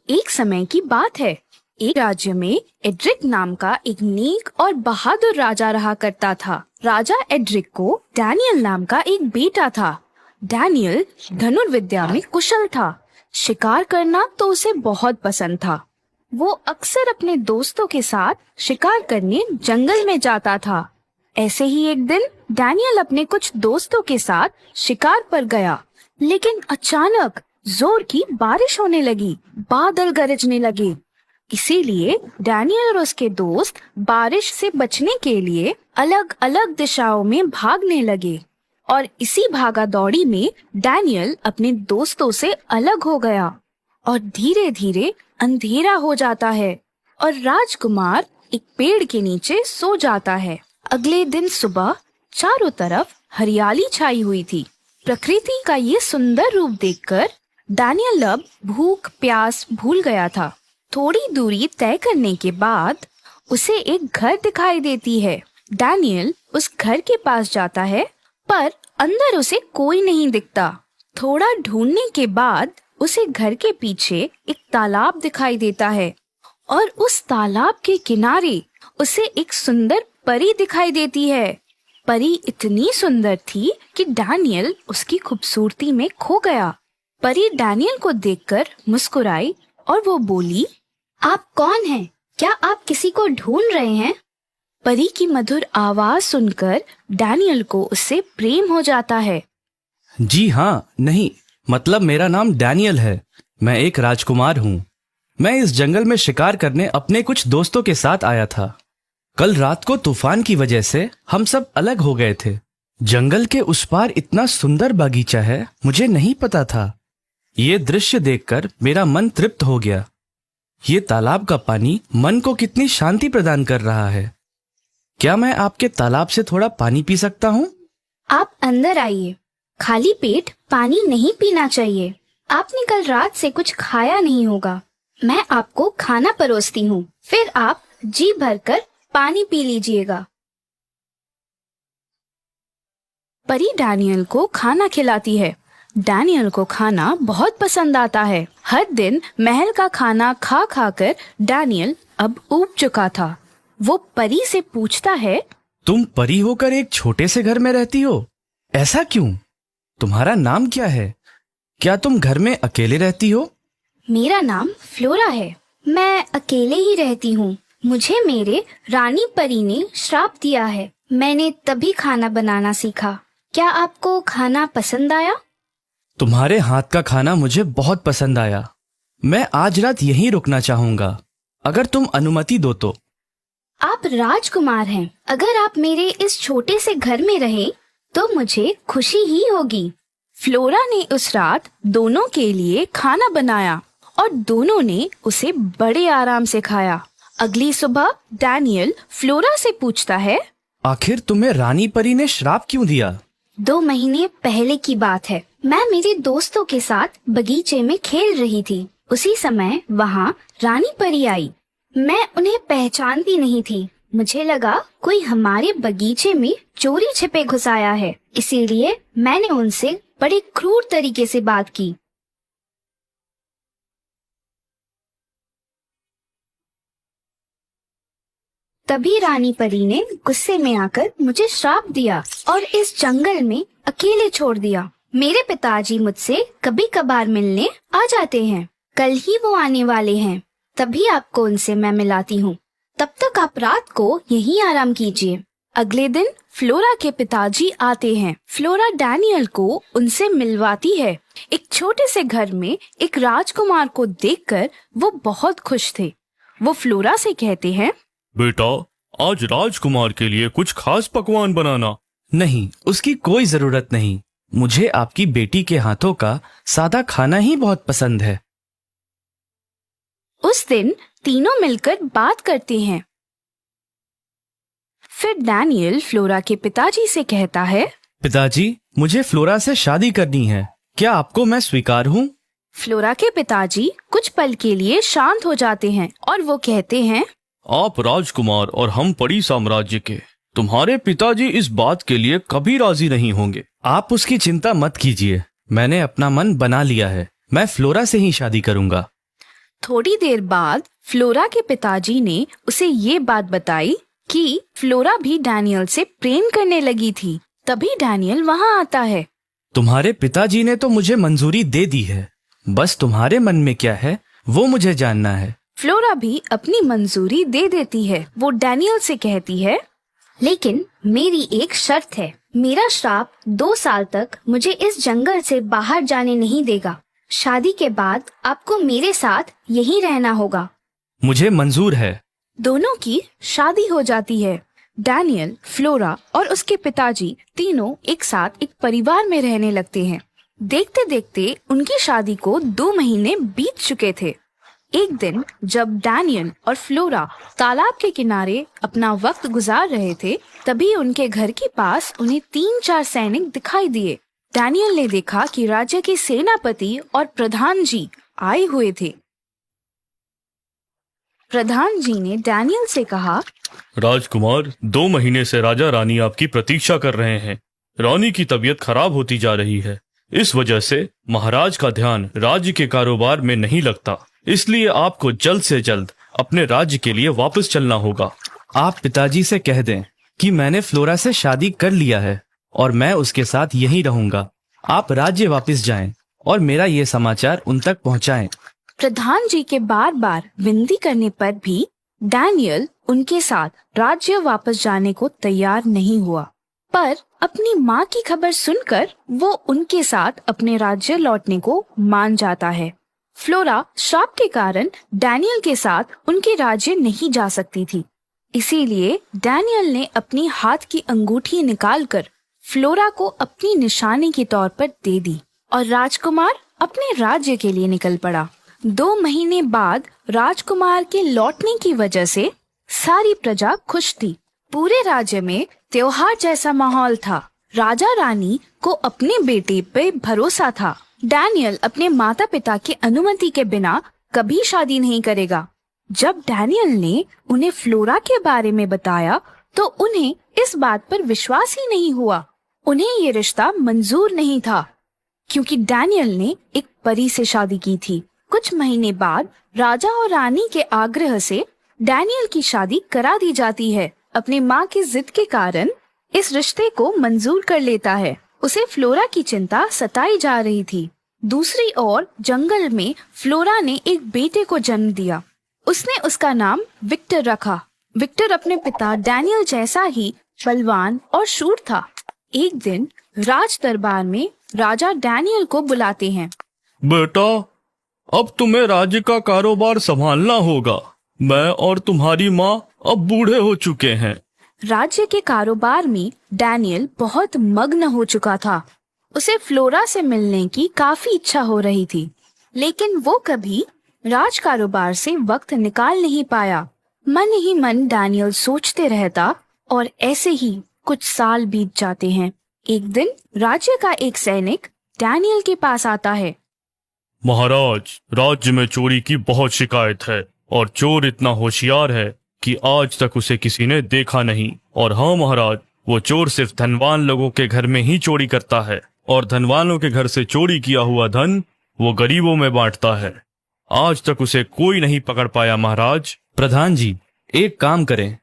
एक समय की बात है। एक राज्य में एड्रिक नाम का एक नेक और बहादुर राजा रहा करता था। राजा एड्रिक को डैनियल नाम का एक बेटा था। डैनियल धनुर्विद्या में कुशल था। शिकार करना तो उसे बहुत पसंद था। वो अक्सर अपने दोस्तों के साथ शिकार करने जंगल में जाता था। ऐसे ही एक दिन डैनियल अपने कुछ दोस्तों के साथ शिकार पर गया, लेकिन अचानक जोर की बारिश होने लगी, बादल गरजने लगे। इसीलिए डैनियल और उसके दोस्त बारिश से बचने के लिए अलग अलग दिशाओं में भागने लगे और इसी भागा दौड़ी में डैनियल अपने दोस्तों से अलग हो गया और धीरे धीरे अंधेरा हो जाता है और राजकुमार एक पेड़ के नीचे सो जाता है। अगले दिन सुबह चारों तरफ हरियाली छाई हुई थी। प्रकृति का ये सुंदर रूप देखकर डैनियल अब भूख प्यास भूल गया था। थोड़ी दूरी तय करने के बाद उसे एक घर दिखाई देती है। डैनियल उस घर के पास जाता है, पर अंदर उसे कोई नहीं दिखता। थोड़ा ढूंढने के बाद उसे घर के पीछे एक तालाब दिखाई देता है और उस तालाब के किनारे उसे एक सुंदर परी दिखाई देती है। परी इतनी सुंदर थी कि डैनियल उसकी खूबसूरती में खो गया। परी डैनियल को देखकर मुस्कुराई और वो बोली, आप कौन हैं? क्या आप किसी को ढूंढ रहे हैं? परी की मधुर आवाज सुनकर डैनियल को उससे प्रेम हो जाता है। जी हाँ, नहीं, मतलब मेरा नाम डैनियल है। मैं एक राजकुमार हूँ। मैं इस जंगल में शिकार करने अपने कुछ दोस्तों के साथ आया था। कल रात को तूफान की वजह से हम सब अलग हो गए थे। जंगल के उस पार इतना सुंदर बगीचा है, मुझे नहीं पता था। ये दृश्य देखकर मेरा मन तृप्त हो गया। ये तालाब का पानी मन को कितनी शांति प्रदान कर रहा है। क्या मैं आपके तालाब से थोड़ा पानी पी सकता हूँ? आप अंदर आइए। खाली पेट पानी नहीं पीना चाहिए। आपने कल रात से कुछ खाया नहीं होगा। मैं आपको खाना परोसती हूँ, फिर आप जी भरकर पानी पी लीजिएगा। परी डैनियल को खाना खिलाती है। डैनियल को खाना बहुत पसंद आता है। हर दिन महल का खाना खा खा कर डैनियल अब ऊब चुका था। वो परी से पूछता है, तुम परी होकर एक छोटे से घर में रहती हो, ऐसा क्यों? तुम्हारा नाम क्या है? क्या तुम घर में अकेले रहती हो? मेरा नाम फ्लोरा है। मैं अकेले ही रहती हूँ। मुझे मेरे रानी परी ने श्राप दिया है। मैंने तभी खाना बनाना सीखा। क्या आपको खाना पसंद आया? तुम्हारे हाथ का खाना मुझे बहुत पसंद आया। मैं आज रात यहीं रुकना चाहूंगा, अगर तुम अनुमति दो तो। आप राजकुमार हैं। अगर आप मेरे इस छोटे से घर में रहे तो मुझे खुशी ही होगी। फ्लोरा ने उस रात दोनों के लिए खाना बनाया और दोनों ने उसे बड़े आराम से खाया। अगली सुबह डैनियल फ्लोरा से पूछता है, आखिर तुम्हें रानी परी ने श्राप क्यों दिया? 2 महीने पहले की बात है। मैं मेरे दोस्तों के साथ बगीचे में खेल रही थी। उसी समय वहाँ रानी परी आई। मैं उन्हें पहचानती नहीं थी। मुझे लगा कोई हमारे बगीचे में चोरी छिपे घुस आया है, इसीलिए मैंने उनसे बड़े क्रूर तरीके से बात की। तभी रानी परी ने गुस्से में आकर मुझे श्राप दिया और इस जंगल में अकेले छोड़ दिया। मेरे पिताजी मुझसे कभी कभार मिलने आ जाते हैं। कल ही वो आने वाले हैं। तभी आपको उनसे मैं मिलाती हूँ। तब तक आप रात को यहीं आराम कीजिए। अगले दिन फ्लोरा के पिताजी आते हैं। फ्लोरा डैनियल को उनसे मिलवाती है। एक छोटे से घर में एक राजकुमार को देखकर वो बहुत खुश थे। वो फ्लोरा से कहते हैं, बेटा, आज राजकुमार के लिए कुछ खास पकवान बनाना। नहीं, उसकी कोई जरूरत नहीं। मुझे आपकी बेटी के हाथों का सादा खाना ही बहुत पसंद है। उस दिन तीनों मिलकर बात करते हैं। फिर डैनियल फ्लोरा के पिताजी से कहता है, पिताजी, मुझे फ्लोरा से शादी करनी है। क्या आपको मैं स्वीकार हूँ? फ्लोरा के पिताजी कुछ पल के लिए शांत हो जाते हैं और वो कहते हैं, आप राजकुमार और हम परी साम्राज्य के। तुम्हारे पिताजी इस बात के लिए कभी राजी नहीं होंगे। आप उसकी चिंता मत कीजिए। मैंने अपना मन बना लिया है। मैं फ्लोरा से ही शादी करूंगा। थोड़ी देर बाद फ्लोरा के पिताजी ने उसे ये बात बताई कि फ्लोरा भी डैनियल से प्रेम करने लगी थी। तभी डैनियल वहाँ आता है। तुम्हारे पिताजी ने तो मुझे मंजूरी दे दी है, बस तुम्हारे मन में क्या है वो मुझे जानना है। फ्लोरा भी अपनी मंजूरी दे देती है। वो डैनियल से कहती है, लेकिन मेरी एक शर्त है। मेरा श्राप 2 साल तक मुझे इस जंगल से बाहर जाने नहीं देगा। शादी के बाद आपको मेरे साथ यहीं रहना होगा। मुझे मंजूर है। दोनों की शादी हो जाती है। डैनियल, फ्लोरा और उसके पिताजी तीनों एक साथ एक परिवार में रहने लगते हैं। देखते देखते उनकी शादी को 2 महीने बीत चुके थे। एक दिन जब डैनियल और फ्लोरा तालाब के किनारे अपना वक्त गुजार रहे थे, तभी उनके घर के पास उन्हें 3-4 सैनिक दिखाई दिए। डैनियल ने देखा कि राज्य के सेनापति और प्रधान जी आए हुए थे। प्रधान जी ने डैनियल से कहा, राजकुमार, 2 महीने से राजा रानी आपकी प्रतीक्षा कर रहे हैं। रानी की तबीयत खराब होती जा रही है। इस वजह से महाराज का ध्यान राज्य के कारोबार में नहीं लगता। इसलिए आपको जल्द से जल्द अपने राज्य के लिए वापस चलना होगा। आप पिताजी से कह दें कि मैंने फ्लोरा से शादी कर लिया है और मैं उसके साथ यहीं रहूंगा। आप राज्य वापस जाएं और मेरा ये समाचार उन तक पहुंचाएं। प्रधान जी के बार बार विनती करने पर भी डैनियल उनके साथ राज्य वापस जाने को तैयार नहीं हुआ, पर अपनी माँ की खबर सुनकर वो उनके साथ अपने राज्य लौटने को मान जाता है। फ्लोरा श्राप के कारण डैनियल के साथ उनके राज्य नहीं जा सकती थी। इसीलिए डैनियल ने अपनी हाथ की अंगूठी निकालकर फ्लोरा को अपनी निशानी के तौर पर दे दी और राजकुमार अपने राज्य के लिए निकल पड़ा। 2 महीने बाद राजकुमार के लौटने की वजह से सारी प्रजा खुश थी। पूरे राज्य में त्योहार जैसा माहौल था। राजा रानी को अपने बेटे पे भरोसा था। डैनियल अपने माता पिता की अनुमति के बिना कभी शादी नहीं करेगा। जब डैनियल ने उन्हें फ्लोरा के बारे में बताया तो उन्हें इस बात पर विश्वास ही नहीं हुआ। उन्हें ये रिश्ता मंजूर नहीं था क्योंकि डैनियल ने एक परी से शादी की थी। कुछ महीने बाद राजा और रानी के आग्रह से डैनियल की शादी करा दी जाती है। अपनी माँ की जिद के कारण इस रिश्ते को मंजूर कर लेता है। उसे फ्लोरा की चिंता सताई जा रही थी। दूसरी ओर जंगल में फ्लोरा ने एक बेटे को जन्म दिया। उसने उसका नाम विक्टर रखा। विक्टर अपने पिता डैनियल जैसा ही बलवान और शूर था। एक दिन राज दरबार में राजा डैनियल को बुलाते हैं। बेटा, अब तुम्हें राज्य का कारोबार संभालना होगा। मैं और तुम्हारी माँ अब बूढ़े हो चुके हैं। राज्य के कारोबार में डैनियल बहुत मग्न हो चुका था। उसे फ्लोरा से मिलने की काफी इच्छा हो रही थी, लेकिन वो कभी राज कारोबार से वक्त निकाल नहीं पाया। मन ही मन डैनियल सोचते रहता और ऐसे ही कुछ साल बीत जाते हैं। एक दिन राज्य का एक सैनिक डैनियल के पास आता है। महाराज, राज्य में चोरी की बहुत शिकायत है और चोर इतना होशियार है कि आज तक उसे किसी ने देखा नहीं। और हाँ महाराज, वो चोर सिर्फ धनवान लोगों के घर में ही चोरी करता है और धनवानों के घर से चोरी किया हुआ धन वो गरीबों में बांटता है। आज तक उसे कोई नहीं पकड़ पाया महाराज। प्रधान जी, एक काम करें,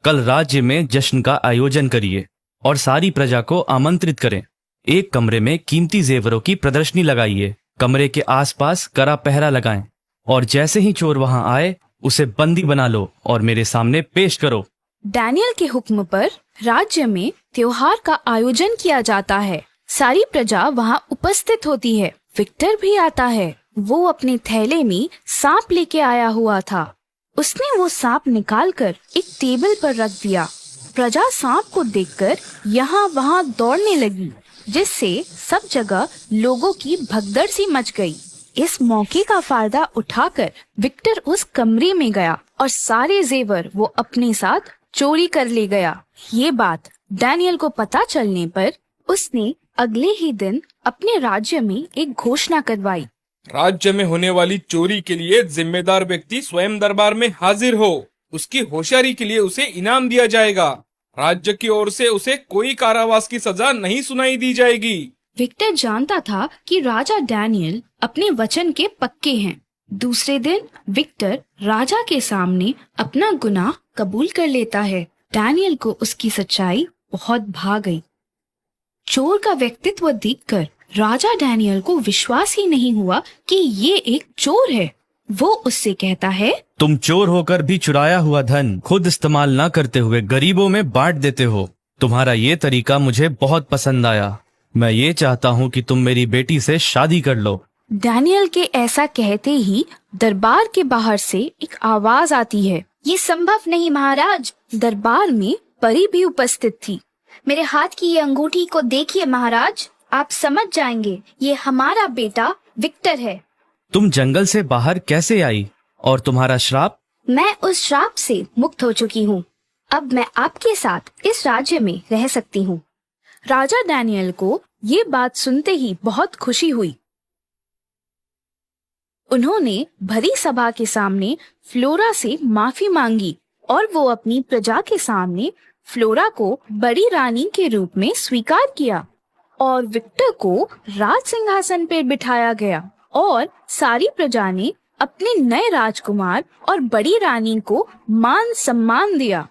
कल राज्य में जश्न का आयोजन करिए और सारी प्रजा को आमंत्रित करें। एक कमरे में कीमती जेवरों की प्रदर्शनी लगाइए। कमरे के आसपास कड़ा पहरा लगाएं और जैसे ही चोर वहां आए उसे बंदी बना लो और मेरे सामने पेश करो। डैनियल के हुक्म पर राज्य में त्योहार का आयोजन किया जाता है। सारी प्रजा वहां उपस्थित होती है। विक्टर भी आता है। वो अपने थैले में सांप लेके आया हुआ था। उसने वो सांप निकालकर एक टेबल पर रख दिया। प्रजा सांप को देखकर यहाँ वहाँ दौड़ने लगी, जिससे सब जगह लोगों की भगदड़ सी मच गई। इस मौके का फायदा उठाकर विक्टर उस कमरे में गया और सारे जेवर वो अपने साथ चोरी कर ले गया। ये बात डैनियल को पता चलने पर उसने अगले ही दिन अपने राज्य में एक घोषणा करवाई। राज्य में होने वाली चोरी के लिए जिम्मेदार व्यक्ति स्वयं दरबार में हाजिर हो। उसकी होशियारी के लिए उसे इनाम दिया जाएगा। राज्य की ओर से उसे कोई कारावास की सजा नहीं सुनाई दी जाएगी। विक्टर जानता था कि राजा डैनियल अपने वचन के पक्के हैं। दूसरे दिन विक्टर राजा के सामने अपना गुनाह कबूल कर लेता है। डैनियल को उसकी सच्चाई बहुत भा गई। चोर का व्यक्तित्व देखकर राजा डैनियल को विश्वास ही नहीं हुआ कि ये एक चोर है। वो उससे कहता है, तुम चोर होकर भी चुराया हुआ धन खुद इस्तेमाल न करते हुए गरीबों में बांट देते हो। तुम्हारा ये तरीका मुझे बहुत पसंद आया। मैं ये चाहता हूँ कि तुम मेरी बेटी से शादी कर लो। डैनियल के ऐसा कहते ही दरबार के बाहर से एक आवाज आती है। ये संभव नहीं महाराज। दरबार में परी भी उपस्थित थी। मेरे हाथ की ये अंगूठी को देखिए महाराज, आप समझ जाएंगे ये हमारा बेटा विक्टर है। तुम जंगल से बाहर कैसे आई और तुम्हारा श्राप? मैं उस श्राप से मुक्त हो चुकी हूँ। अब मैं आपके साथ इस राज्य में रह सकती हूँ। राजा डैनियल को ये बात सुनते ही बहुत खुशी हुई। उन्होंने भरी सभा के सामने फ्लोरा से माफी मांगी और वो अपनी प्रजा के सामने फ्लोरा को बड़ी रानी के रूप में स्वीकार किया और विक्टर को राज सिंहासन पर बिठाया गया और सारी प्रजा ने अपने नए राजकुमार और बड़ी रानी को मान सम्मान दिया।